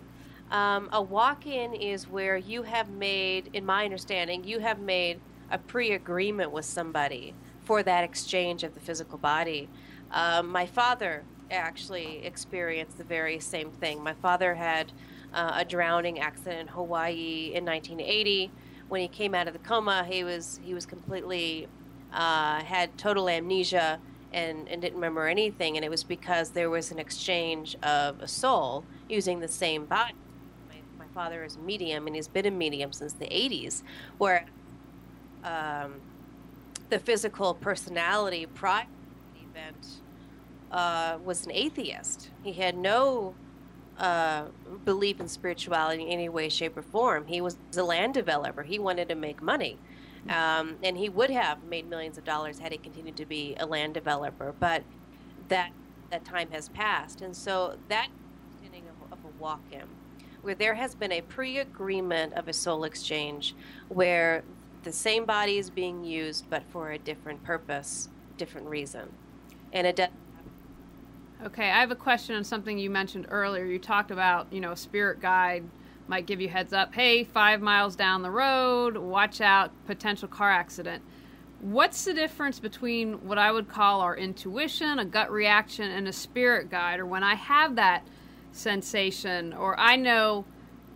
[SPEAKER 2] A walk-in is where you have made, in my understanding, you have made a pre-agreement with somebody for that exchange of the physical body. My father actually experienced the very same thing. My father had a drowning accident in Hawaii in 1980. When he came out of the coma, he was completely had total amnesia and didn't remember anything. And it was because there was an exchange of a soul using the same body. My father is a medium, and he's been a medium since the 80s, where um, the physical personality prior to the event was an atheist. He had no belief in spirituality in any way, shape, or form. He was a land developer. He wanted to make money. And he would have made millions of dollars had he continued to be a land developer. But that time has passed. And so that beginning of a walk-in, where there has been a pre-agreement of a soul exchange, where the same body is being used, but for a different purpose, different reason. And it does.
[SPEAKER 1] Okay, I have a question on something you mentioned earlier. You talked about, a spirit guide might give you heads up. Hey, 5 miles down the road, watch out, potential car accident. What's the difference between what I would call our intuition, a gut reaction, and a spirit guide? Or when I have that sensation, or I know,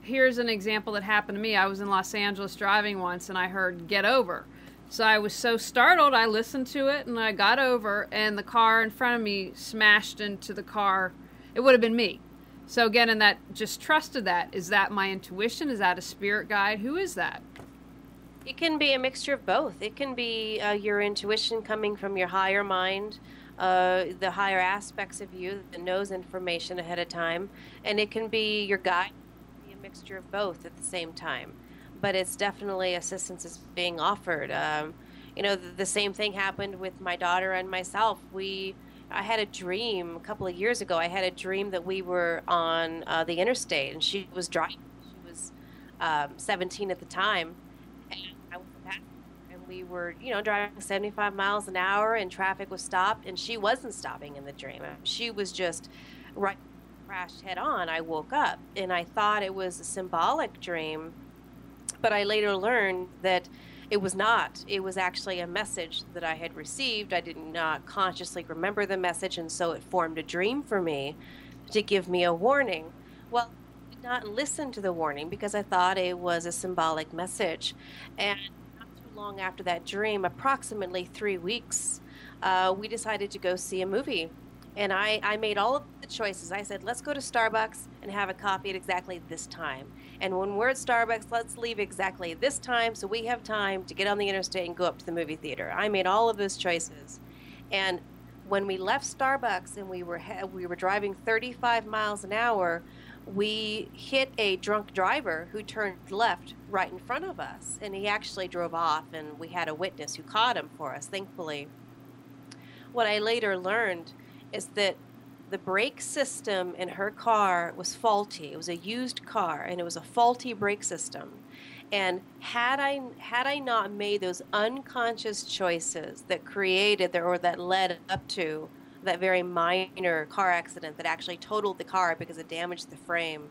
[SPEAKER 1] here's an example that happened to me. I was in Los Angeles driving once and I heard get over. So I was so startled, I listened to it and I got over, and the car in front of me smashed into the car. It would have been me. So again, in that, just trusted that. Is that my intuition? Is that a spirit guide? Who is that?
[SPEAKER 2] It can be a mixture of both. It can be your intuition coming from your higher mind, the higher aspects of you that knows information ahead of time. And it can be your guide. It can be a mixture of both at the same time. But it's definitely assistance is being offered. The same thing happened with my daughter and myself. I had a dream a couple of years ago. I had a dream that we were on the interstate, and she was driving. She was 17 at the time, and I was the passenger. And we were, driving 75 miles an hour, and traffic was stopped, and she wasn't stopping in the dream. She was just right, crashed head on. I woke up, and I thought it was a symbolic dream. But I later learned that it was not. It was actually a message that I had received. I did not consciously remember the message, and so it formed a dream for me to give me a warning. Well, I did not listen to the warning because I thought it was a symbolic message. And not too long after that dream, approximately 3 weeks, we decided to go see a movie. And I made all of the choices. I said, let's go to Starbucks and have a coffee at exactly this time. And when we're at Starbucks, let's leave exactly this time so we have time to get on the interstate and go up to the movie theater. I made all of those choices. And when we left Starbucks and we were driving 35 miles an hour, we hit a drunk driver who turned left right in front of us. And he actually drove off, and we had a witness who caught him for us, thankfully. What I later learned is that the brake system in her car was faulty. It was a used car, and it was a faulty brake system. And had I not made those unconscious choices that created or that led up to that very minor car accident that actually totaled the car because it damaged the frame,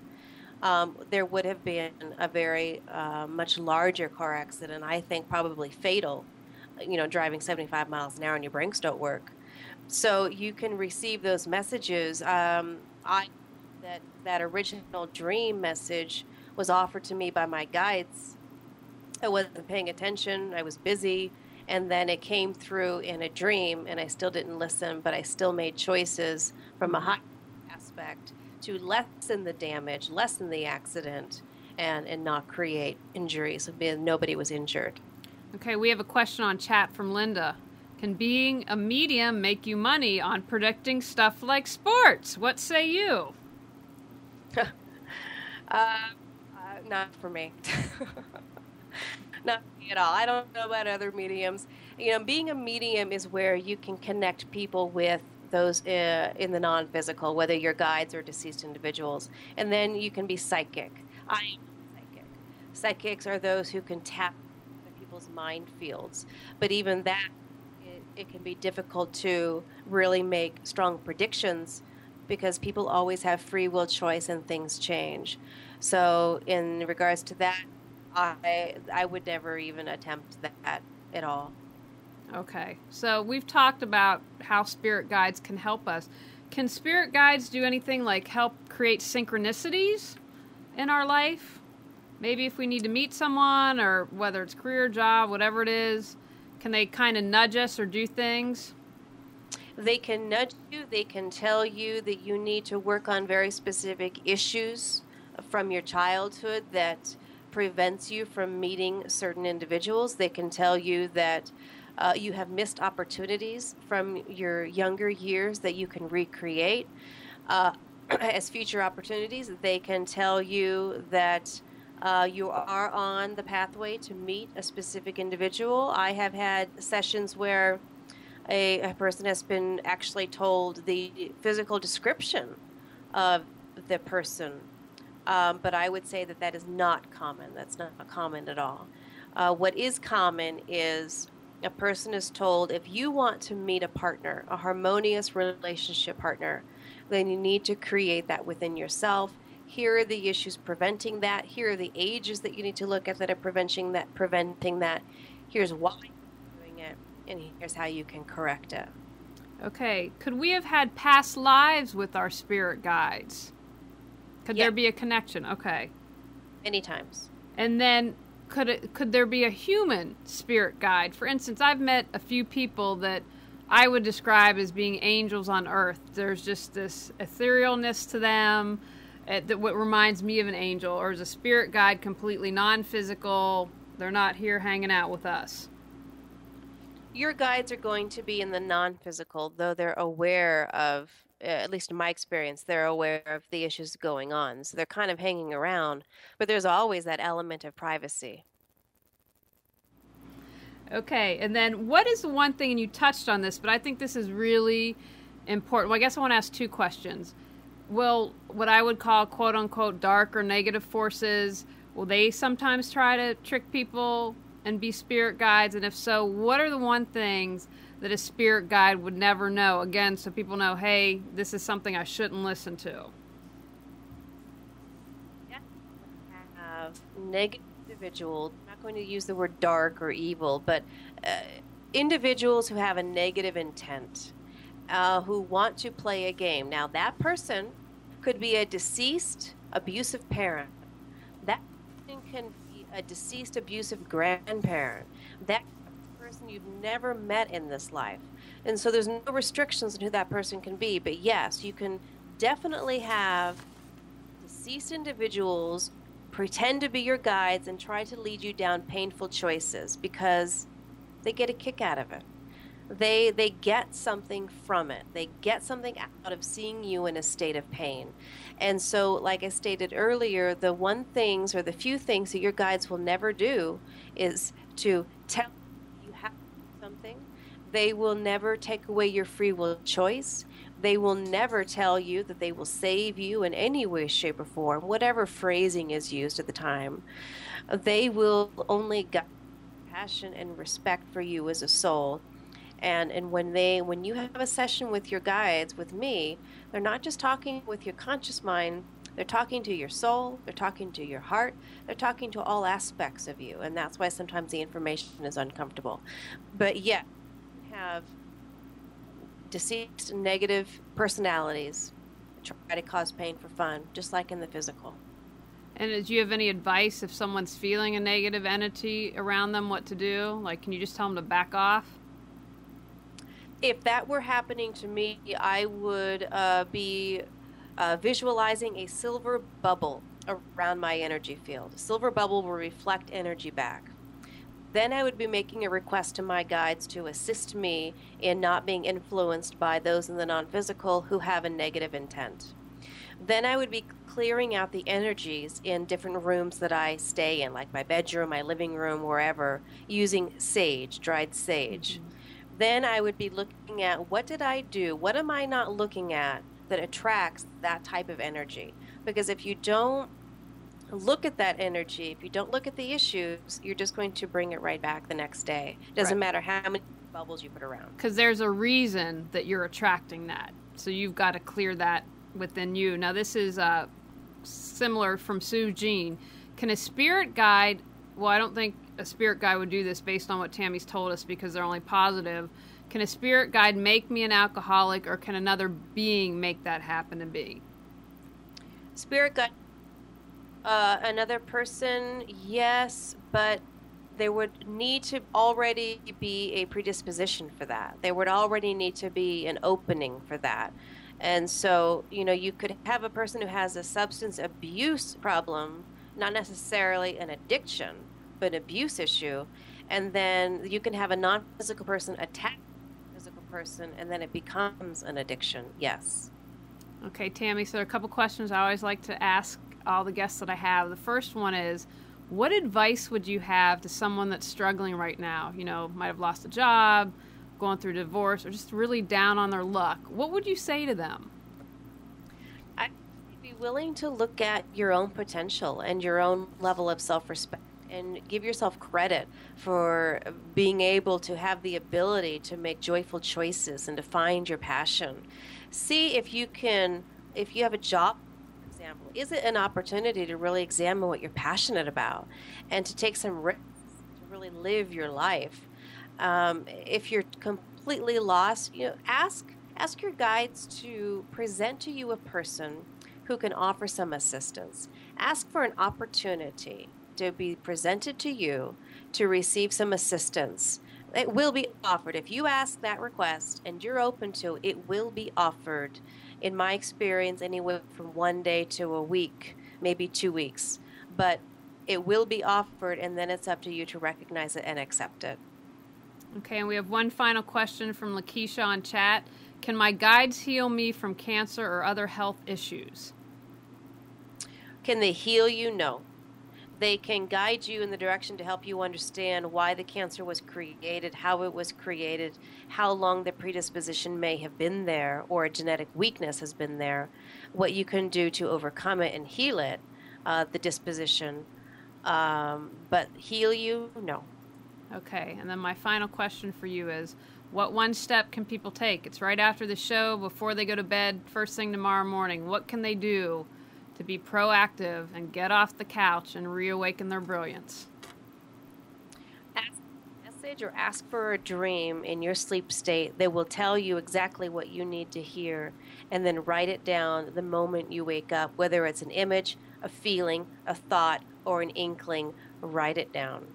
[SPEAKER 2] there would have been a very much larger car accident. I think probably fatal. Driving 75 miles an hour and your brakes don't work. So you can receive those messages. That original dream message was offered to me by my guides. I wasn't paying attention. I was busy. And then it came through in a dream, and I still didn't listen, but I still made choices from a high aspect to lessen the damage, lessen the accident, and not create injuries. Nobody was injured.
[SPEAKER 1] Okay, we have a question on chat from Linda. Can being a medium make you money on predicting stuff like sports? What say you?
[SPEAKER 2] Not for me. Not for me at all. I don't know about other mediums. Being a medium is where you can connect people with those in the non-physical, whether you're guides or deceased individuals. And then you can be psychic. I am psychic. Psychics are those who can tap into people's mind fields. But even that, it can be difficult to really make strong predictions because people always have free will choice and things change. So in regards to that, I would never even attempt that at all.
[SPEAKER 1] Okay, so we've talked about how spirit guides can help us. Can spirit guides do anything like help create synchronicities in our life? Maybe if we need to meet someone, or whether it's career, job, whatever it is, can they kind of nudge us or do things?
[SPEAKER 2] They can nudge you. They can tell you that you need to work on very specific issues from your childhood that prevents you from meeting certain individuals. They can tell you that you have missed opportunities from your younger years that you can recreate as future opportunities. They can tell you that you are on the pathway to meet a specific individual. I have had sessions where a person has been actually told the physical description of the person, but I would say that that is not common. That's not common at all. What is common is a person is told, if you want to meet a partner, a harmonious relationship partner, then you need to create that within yourself. Here are the issues preventing that. Here are the ages that you need to look at that are preventing that. Here's why you're doing it, and here's how you can correct it.
[SPEAKER 1] Okay, could we have had past lives with our spirit guides? Could there be a connection? Okay.
[SPEAKER 2] Many times.
[SPEAKER 1] And then could there be a human spirit guide? For instance, I've met a few people that I would describe as being angels on earth. There's just this etherealness to them that what reminds me of an angel, or is a spirit guide completely non-physical. They're not here hanging out with us.
[SPEAKER 2] Your guides are going to be in the non-physical, though they're aware of, at least in my experience, they're aware of the issues going on. So they're kind of hanging around, but there's always that element of privacy.
[SPEAKER 1] Okay, and then what is the one thing, and you touched on this, but I think this is really important. Well, I guess I want to ask two questions. Will what I would call quote-unquote dark or negative forces, will they sometimes try to trick people and be spirit guides? And if so, what are the one things that a spirit guide would never know? Again, so people know, hey, this is something I shouldn't listen to.
[SPEAKER 2] Yeah. Negative individuals, I'm not going to use the word dark or evil, but individuals who have a negative intent, who want to play a game. Now, that person could be a deceased abusive parent. That person can be a deceased abusive grandparent. That person you've never met in this life. And so there's no restrictions on who that person can be. But yes, you can definitely have deceased individuals pretend to be your guides and try to lead you down painful choices because they get a kick out of it. They get something from it. They get something out of seeing you in a state of pain. And so, like I stated earlier, the one things or the few things that your guides will never do is to tell you have something. They will never take away your free will choice. They will never tell you that they will save you in any way, shape, or form, whatever phrasing is used at the time. They will only guide passion and respect for you as a soul. And when you have a session with your guides, with me, they're not just talking with your conscious mind, they're talking to your soul, they're talking to your heart, they're talking to all aspects of you. And that's why sometimes the information is uncomfortable. But yeah, have deceased negative personalities try to cause pain for fun, just like in the physical.
[SPEAKER 1] And do you have any advice if someone's feeling a negative entity around them, what to do? Like, can you just tell them to back off?
[SPEAKER 2] If that were happening to me, I would be visualizing a silver bubble around my energy field. A silver bubble will reflect energy back. Then I would be making a request to my guides to assist me in not being influenced by those in the non-physical who have a negative intent. Then I would be clearing out the energies in different rooms that I stay in, like my bedroom, my living room, wherever, using sage, dried sage. Mm-hmm. Then I would be looking at, what did I do? What am I not looking at that attracts that type of energy? Because if you don't look at that energy, if you don't look at the issues, you're just going to bring it right back the next day. Doesn't matter how many bubbles you put around.
[SPEAKER 1] Because there's a reason that you're attracting that. So you've got to clear that within you. Now this is similar from Sue Jean. Can a spirit guide, well, I don't think a spirit guide would do this based on what Tami's told us because they're only positive. Can a spirit guide make me an alcoholic, or can another being make that happen to be?
[SPEAKER 2] Spirit guide, another person, yes, but there would need to already be a predisposition for that. There would already need to be an opening for that. And so, you could have a person who has a substance abuse problem, not necessarily an addiction, but an abuse issue. And then you can have a non-physical person attack a physical person, and then it becomes an addiction. Yes.
[SPEAKER 1] Okay, Tami, so there are a couple questions I always like to ask all the guests that I have. The first one is, what advice would you have to someone that's struggling right now? Might have lost a job, going through divorce, or just really down on their luck. What would you say to them?
[SPEAKER 2] I'd be willing to look at your own potential and your own level of self-respect, and give yourself credit for being able to have the ability to make joyful choices and to find your passion. See if you have a job, for example, is it an opportunity to really examine what you're passionate about and to take some risks to really live your life? If you're completely lost, ask your guides to present to you a person who can offer some assistance. Ask for an opportunity to be presented to you to receive some assistance. It will be offered. If you ask that request and you're open to it, it will be offered. In my experience, anywhere from 1 day to a week, maybe 2 weeks. But it will be offered, and then it's up to you to recognize it and accept it.
[SPEAKER 1] Okay, and we have one final question from Lakeisha on chat. Can my guides heal me from cancer or other health issues?
[SPEAKER 2] Can they heal you? No. They can guide you in the direction to help you understand why the cancer was created, how it was created, how long the predisposition may have been there, or a genetic weakness has been there, what you can do to overcome it and heal it, the disposition. But heal you? No.
[SPEAKER 1] Okay, and then my final question for you is, what one step can people take? It's right after the show, before they go to bed, first thing tomorrow morning. What can they do to be proactive and get off the couch and reawaken their brilliance?
[SPEAKER 2] Ask for a message or ask for a dream in your sleep state that will tell you exactly what you need to hear, and then write it down the moment you wake up, whether it's an image, a feeling, a thought, or an inkling. Write it down.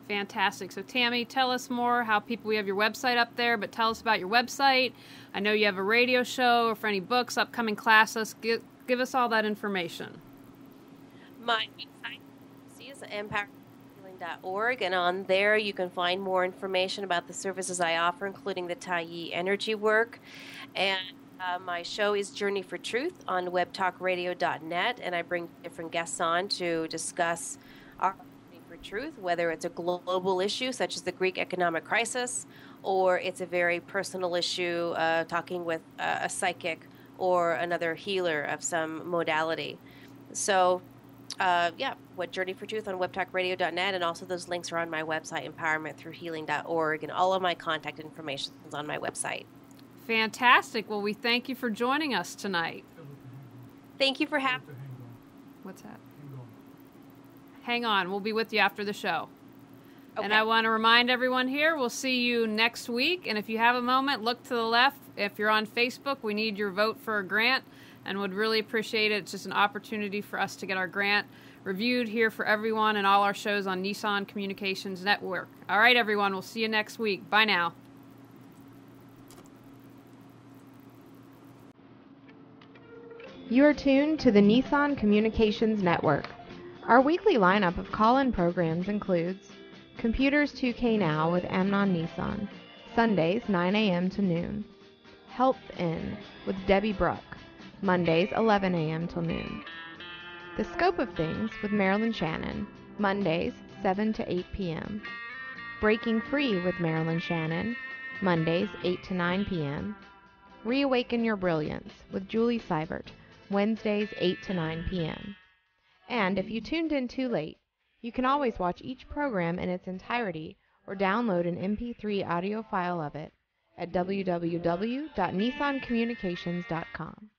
[SPEAKER 1] Fantastic. So Tami, tell us more how we have your website up there, but tell us about your website. I know you have a radio show, or for any books, upcoming classes. Give us all that information.
[SPEAKER 2] My website is empowerhealing.org, and on there you can find more information about the services I offer, including the Tai energy work. And my show is Journey for Truth on webtalkradio.net, and I bring different guests on to discuss our Journey for Truth, whether it's a global issue such as the Greek economic crisis, or it's a very personal issue, talking with a psychic or another healer of some modality. So, what Journey for Truth on webtalkradio.net, and also those links are on my website, empowermentthroughhealing.org, and all of my contact information is on my website.
[SPEAKER 1] Fantastic. Well, we thank you for joining us tonight.
[SPEAKER 2] Thank you for having me.
[SPEAKER 1] What's that? Hang on. We'll be with you after the show.
[SPEAKER 2] Okay.
[SPEAKER 1] And I want to remind everyone here, we'll see you next week. And if you have a moment, look to the left. If you're on Facebook, we need your vote for a grant and would really appreciate it. It's just an opportunity for us to get our grant reviewed here for everyone and all our shows on Nissan Communications Network. All right, everyone. We'll see you next week. Bye now.
[SPEAKER 4] You are tuned to the Nissan Communications Network. Our weekly lineup of call-in programs includes Computers 2K Now with Amnon Nissan, Sundays 9 a.m. to noon. Health In with Debbie Bruck, Mondays 11 a.m. till noon. The Scope of Things with Marilyn Shannon, Mondays 7 to 8 p.m. Breaking Free with Marilyn Shannon, Mondays 8 to 9 p.m. Reawaken Your Brilliance with Julie Seibert, Wednesdays 8 to 9 p.m. And if you tuned in too late, you can always watch each program in its entirety or download an MP3 audio file of it at www.nissancommunications.com.